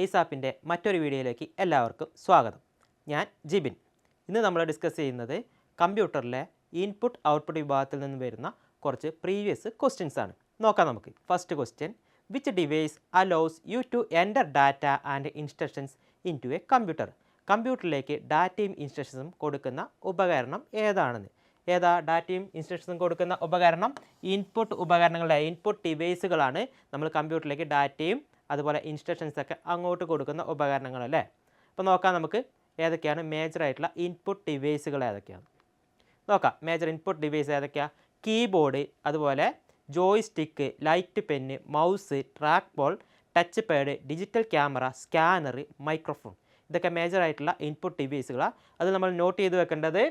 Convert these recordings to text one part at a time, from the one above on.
എയ്സാപ്പിൻ്റെ മറ്റൊരു വീഡിയോയിലേക്ക് എല്ലാവർക്കും സ്വാഗതം. ഞാൻ ജിബിൻ. ഇന്ന് നമ്മൾ ഡിസ്കസ് ചെയ്യുന്നത് കമ്പ്യൂട്ടറിലെ ഇൻപുട്ട് ഔട്ട്പുട്ട് വിഭാഗത്തിൽ നിന്ന് വരുന്ന കുറച്ച് പ്രീവിയസ് ക്വസ്റ്റ്യൻസ് ആണ്. നോക്കാം നമുക്ക്. First question, which device allows you to enter data and instructions into a computer? കമ്പ്യൂട്ടറിലേക്ക് ഡാറ്റയും ഇൻസ്ട്രക്ഷൻസും കൊടുക്കുന്ന ഉപകരണം ഏതാണെന്ന്. ഏതാ ഡാറ്റയും ഇൻസ്ട്രക്ഷൻസും കൊടുക്കുന്ന ഉപകരണം? ഇൻപുട്ട് ഉപകരണങ്ങളുടെ ഇൻപുട്ട് ഡിവൈസുകളാണ് നമ്മൾ കമ്പ്യൂട്ടറിലേക്ക് ഡാറ്റയും അതുപോലെ ഇൻസ്ട്രക്ഷൻസൊക്കെ അങ്ങോട്ട് കൊടുക്കുന്ന ഉപകരണങ്ങളല്ലേ. അപ്പോൾ നോക്കാം നമുക്ക് ഏതൊക്കെയാണ് മേജറായിട്ടുള്ള ഇൻപുട്ട് ഡിവൈസുകൾ ഏതൊക്കെയാണ് നോക്കാം. മേജർ ഇൻപുട്ട് ഡിവൈസ് ഏതൊക്കെയാണ്? കീബോർഡ്, അതുപോലെ joystick, light pen, mouse, track ball, touch pad, digital camera, scanner, microphone. ഇതൊക്കെ മേജറായിട്ടുള്ള ഇൻപുട്ട് ഡിവൈസുകളാണ്. അത് നമ്മൾ നോട്ട് ചെയ്ത് വെക്കേണ്ടത്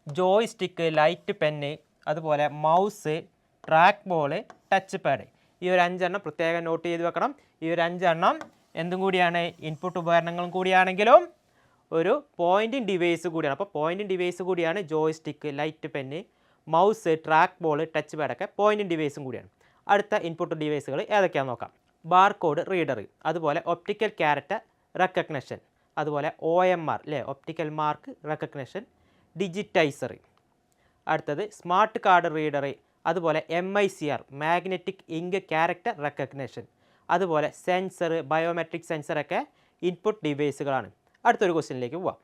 ജോയ്സ്റ്റിക്ക്, ലൈറ്റ് പെന്ന്, അതുപോലെ mouse, track ball, touch pad. ഈ ഒരു 5 എണ്ണം പ്രത്യേകം നോട്ട് ചെയ്ത് വെക്കണം. ഈ ഒരു 5 എണ്ണം എന്തും കൂടിയാണ്? ഇൻപുട്ട് ഉപകരണങ്ങളും കൂടിയാണെങ്കിലും ഒരു പോയിൻറ്റിംഗ് ഡിവൈസ് കൂടിയാണ്. അപ്പോൾ പോയിൻറ്റിംഗ് ഡിവൈസ് കൂടിയാണ് joystick, light pen, mouse, track ball, touch പാഡൊക്കെ പോയിൻറ്റിംഗ് ഡിവൈസും കൂടിയാണ്. അടുത്ത ഇൻപുട്ട് ഡിവൈസുകൾ ഏതൊക്കെയാണെന്ന് നോക്കാം. ബാർകോഡ് റീഡർ, അതുപോലെ ഒപ്റ്റിക്കൽ ക്യാരക്ടർ റെക്കഗ്നിഷൻ, അതുപോലെ OMR അല്ലേ, ഒപ്റ്റിക്കൽ മാർക്ക് റെക്കഗ്നിഷൻ, ഡിജിറ്റൈസർ. അടുത്തത് സ്മാർട്ട് കാർഡ് റീഡർ, അതുപോലെ MICR magnetic ink character recognition, അതുപോലെ സെൻസർ, ബയോമെട്രിക് സെൻസറൊക്കെ ഇൻപുട്ട് ഡിവൈസുകളാണ്. അടുത്തൊരു ക്വസ്റ്റ്യനിലേക്ക് പോവാം.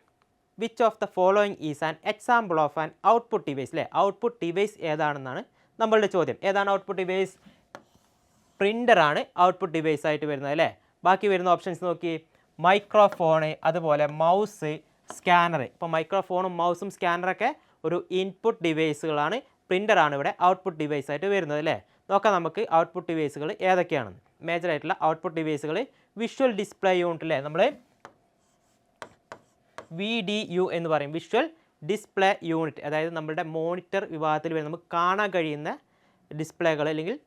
Which of the following is an example of an output device അല്ലേ. ഔട്ട്പുട്ട് ഡിവൈസ് ഏതാണെന്നാണ് നമ്മളുടെ ചോദ്യം. ഏതാണ് ഔട്ട്പുട്ട് ഡിവൈസ്? പ്രിൻ്ററാണ് ഔട്ട്പുട്ട് ഡിവൈസ് ആയിട്ട് വരുന്നത് അല്ലേ. ബാക്കി വരുന്ന ഓപ്ഷൻസ് നോക്കി. മൈക്രോഫോണ്, അതുപോലെ മൗസ്, സ്കാനർ. ഇപ്പോൾ മൈക്രോഫോണും മൗസും സ്കാനറൊക്കെ ഒരു ഇൻപുട്ട് ഡിവൈസുകളാണ്. പ്രിൻ്ററാണ് ഇവിടെ ഔട്ട്പുട്ട് ഡിവൈസ് ആയിട്ട് വരുന്നത് അല്ലേ. നോക്കാം നമുക്ക് ഔട്ട്പുട്ട് ഡിവൈസുകൾ ഏതൊക്കെയാണെന്ന്. മേജറായിട്ടുള്ള ഔട്ട്പുട്ട് ഡിവൈസുകൾ വിഷ്വൽ ഡിസ്പ്ലേ യൂണിറ്റ് അല്ലേ, നമ്മൾ VDU എന്ന് പറയും. വിഷ്വൽ ഡിസ്പ്ലേ യൂണിറ്റ്, അതായത് നമ്മുടെ മോണിറ്റർ വിഭാഗത്തിൽ വരുന്ന നമുക്ക് കാണാൻ കഴിയുന്ന ഡിസ്പ്ലേകൾ അല്ലെങ്കിൽ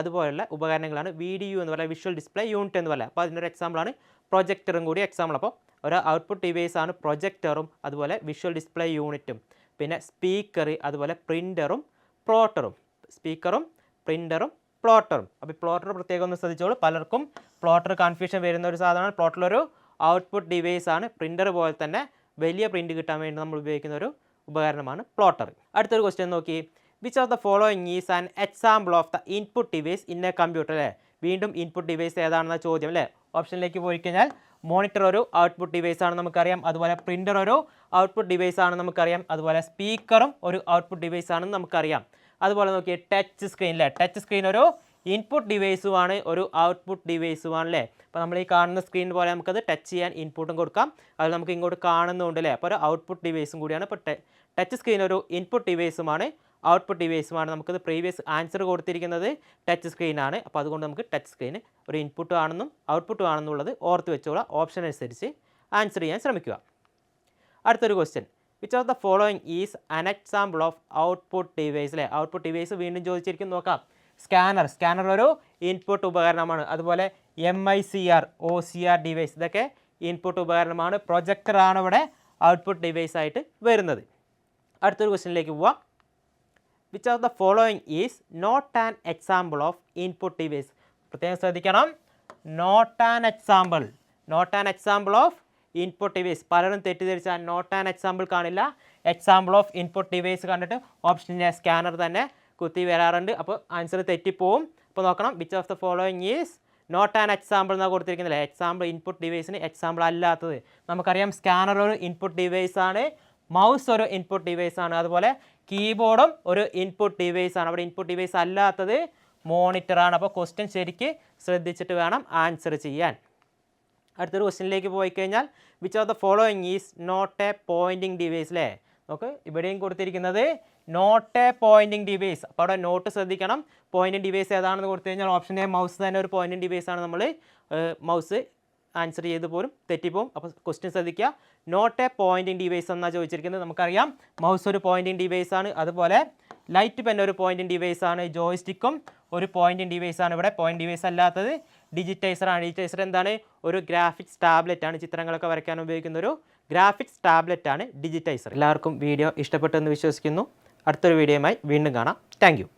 അതുപോലുള്ള ഉപകരണങ്ങളാണ് VDU എന്ന് പറയുക, വിഷ്വൽ ഡിസ്പ്ലേ യൂണിറ്റ് എന്ന് പറയുക. അപ്പോൾ അതിനൊരു എക്സാമ്പിളാണ് പ്രൊജക്ടറും കൂടി എക്സാമ്പിൾ. അപ്പോൾ ഒരു ഔട്ട്പുട്ട് ഡിവൈസാണ് പ്രൊജക്ടറും അതുപോലെ വിഷ്വൽ ഡിസ്പ്ലേ യൂണിറ്റും. പിന്നെ സ്പീക്കർ, അതുപോലെ പ്രിൻ്ററും പ്ലോട്ടറും. സ്പീക്കറും പ്രിൻ്ററും പ്ലോട്ടറും. അപ്പോൾ പ്ലോട്ടർ പ്രത്യേകം ഒന്ന് ശ്രദ്ധിച്ചോളൂ. പലർക്കും പ്ലോട്ടർ കൺഫ്യൂഷൻ വരുന്ന ഒരു സാധനമാണ്. പ്ലോട്ടറൊരു ഔട്ട്പുട്ട് ഡിവൈസാണ്. പ്രിൻ്റർ പോലെ തന്നെ വലിയ പ്രിൻ്റ് കിട്ടാൻ വേണ്ടി നമ്മൾ ഉപയോഗിക്കുന്ന ഒരു ഉപകരണമാണ് പ്ലോട്ടർ. അടുത്തൊരു ക്വസ്റ്റ്യൻ നോക്കി. Which of the following is an example of the input device in A computer അല്ലേ. വീണ്ടും ഇൻപുട്ട് ഡിവൈസ് ഏതാണെന്ന ചോദ്യം അല്ലേ. ഓപ്ഷനിലേക്ക് പോയി കഴിഞ്ഞാൽ മോണിറ്റർ ഒരു ഔട്ട്പുട്ട് ഡിവൈസ് ആണ് നമുക്കറിയാം, അതുപോലെ പ്രിൻ്റർ ഒരു ഔട്ട്പുട്ട് ഡിവൈസ് ആണ് നമുക്കറിയാം, അതുപോലെ സ്പീക്കറും ഒരു ഔട്ട്പുട്ട് ഡിവൈസ് ആണെന്ന് നമുക്കറിയാം. അതുപോലെ നോക്കിയാൽ ടച്ച് സ്ക്രീൻ അല്ലേ. ടച്ച് സ്ക്രീൻ ഒരു ഇൻപുട്ട് ഡിവൈസുമാണ്, ഒരു ഔട്ട്പുട്ട് ഡിവൈസുമാണ് അല്ലേ. അപ്പോൾ നമ്മൾ ഈ കാണുന്ന സ്ക്രീൻ പോലെ നമുക്കത് ടച്ച് ചെയ്യാൻ ഇൻപുട്ടും കൊടുക്കാം, അത് നമുക്ക് ഇങ്ങോട്ട് കാണുന്നുണ്ട് അല്ലേ. അപ്പോൾ ഒരു ഔട്ട്പുട്ട് ഡിവൈസും കൂടിയാണ്. ഇപ്പോൾ ടച്ച് സ്ക്രീൻ ഒരു ഇൻപുട്ട് ഡിവൈസുമാണ്, ഔട്ട്പുട്ട് ഡിവൈസുമാണ്. നമുക്കത് പ്രീവിയസ് ആൻസർ കൊടുത്തിരിക്കുന്നത് ടച്ച് സ്ക്രീനാണ്. അപ്പോൾ അതുകൊണ്ട് നമുക്ക് ടച്ച് സ്ക്രീൻ ഒരു ഇൻപുട്ട് ആണെന്നും ഔട്ട്പുട്ട് ആണെന്നുള്ളത് ഓർത്ത് വെച്ചോളാം. ഓപ്ഷൻ അനുസരിച്ച് ആൻസർ ചെയ്യാൻ ശ്രമിക്കുക. അടുത്തൊരു question, which of the following is അൻ എക്സാമ്പിൾ ഓഫ് ഔട്ട്പുട്ട് ഡിവൈസ് അല്ലേ. ഔട്ട്പുട്ട് ഡിവൈസ് വീണ്ടും ചോദിച്ചിരിക്കും. നോക്കാം. സ്കാനർ. സ്കാനർ ഒരു ഇൻപുട്ട് ഉപകരണമാണ്. അതുപോലെ MICR OCR ഡിവൈസ്, ഇതൊക്കെ ഇൻപുട്ട് ഉപകരണമാണ്. പ്രൊജക്ടറാണ് ഇവിടെ ഔട്ട്പുട്ട് ഡിവൈസ് ആയിട്ട് വരുന്നത്. അടുത്തൊരു ക്വസ്റ്റ്യനിലേക്ക് പോവാം. Which of the following is not an example of input device. പ്രത്യേകം ശ്രദ്ധിക്കണം. Not an example, not an example of input device. പലരും തെറ്റിദ്ധരിച്ചാൽ നോട്ട് ആൻ എക്സാമ്പിൾ കാണില്ല, എക്സാമ്പിൾ ഓഫ് ഇൻപുട്ട് ഡിവൈസ് കണ്ടിട്ട് ഓപ്ഷനിലെ സ്കാനർ തന്നെ കുത്തി വരാറുണ്ട്. അപ്പോൾ ആൻസർ തെറ്റിപ്പോവും. അപ്പോൾ നോക്കണം. Which of the following is not an example എന്നാണ് കൊടുത്തിരിക്കുന്നില്ല. എക്സാമ്പിൾ ഇൻപുട്ട് ഡിവൈസിന് എക്സാമ്പിൾ അല്ലാത്തത് നമുക്കറിയാം. സ്കാനർ ഒരു ഇൻപുട്ട് ഡിവൈസാണ്, മൗസ് ഒരു ഇൻപുട്ട് ഡിവൈസാണ്, അതുപോലെ കീബോർഡും ഒരു ഇൻപുട്ട് ഡിവൈസാണ്. അവിടെ ഇൻപുട്ട് ഡിവൈസ് അല്ലാത്തത് മോണിറ്ററാണ്. അപ്പോൾ ക്വസ്റ്റ്യൻ ശരിക്ക് ശ്രദ്ധിച്ചിട്ട് വേണം ആൻസർ ചെയ്യാൻ. അടുത്തൊരു ക്വസ്റ്റ്യനിലേക്ക് പോയി കഴിഞ്ഞാൽ which of the following is not a pointing device അല്ലേ. നമുക്ക് ഇവിടെയും കൊടുത്തിരിക്കുന്നത് നോട്ട് എ പോയിൻറ്റിംഗ് ഡിവൈസ്. അപ്പോൾ അവിടെ നോട്ട് ശ്രദ്ധിക്കണം. പോയിൻറ്റിംഗ് ഡിവൈസ് ഏതാണെന്ന് കൊടുത്തു കഴിഞ്ഞാൽ ഓപ്ഷൻ എ മൗസ് തന്നെ ഒരു പോയിൻറ്റിംഗ് ഡിവൈസാണ്. നമ്മൾ മൗസ് ആൻസർ ചെയ്ത് പോലും തെറ്റിപ്പോവും. അപ്പോൾ ക്വസ്റ്റ്യൻ ശ്രദ്ധിക്കുക. നോട്ട് എ പോയിൻറ്റിംഗ് ഡിവൈസ് എന്നാണ് ചോദിച്ചിരിക്കുന്നത്. നമുക്കറിയാം മൗസ് ഒരു പോയിൻറ്റിംഗ് ഡിവൈസാണ്, അതുപോലെ ലൈറ്റ് പെൻ ഒരു പോയിൻറ്റിംഗ് ഡിവൈസാണ്, ജോയ്സ്റ്റിക്കും ഒരു പോയിൻറ്റിംഗ് ഡിവൈസാണ്. ഇവിടെ പോയിൻറ്റ് ഡിവൈസ് അല്ലാത്തത് ഡിജിറ്റൈസറാണ്. ഡിജിറ്റൈസർ എന്താണ്? ഒരു ഗ്രാഫിക്സ് ടാബ്ലറ്റ് ആണ്. ചിത്രങ്ങളൊക്കെ വരയ്ക്കാൻ ഉപയോഗിക്കുന്ന ഒരു ഗ്രാഫിക്സ് ടാബ്ലറ്റ് ആണ് ഡിജിറ്റൈസർ. എല്ലാവർക്കും വീഡിയോ ഇഷ്ടപ്പെട്ടെന്ന് വിശ്വസിക്കുന്നു. അടുത്തൊരു വീഡിയോയുമായി വീണ്ടും കാണാം. Thank you.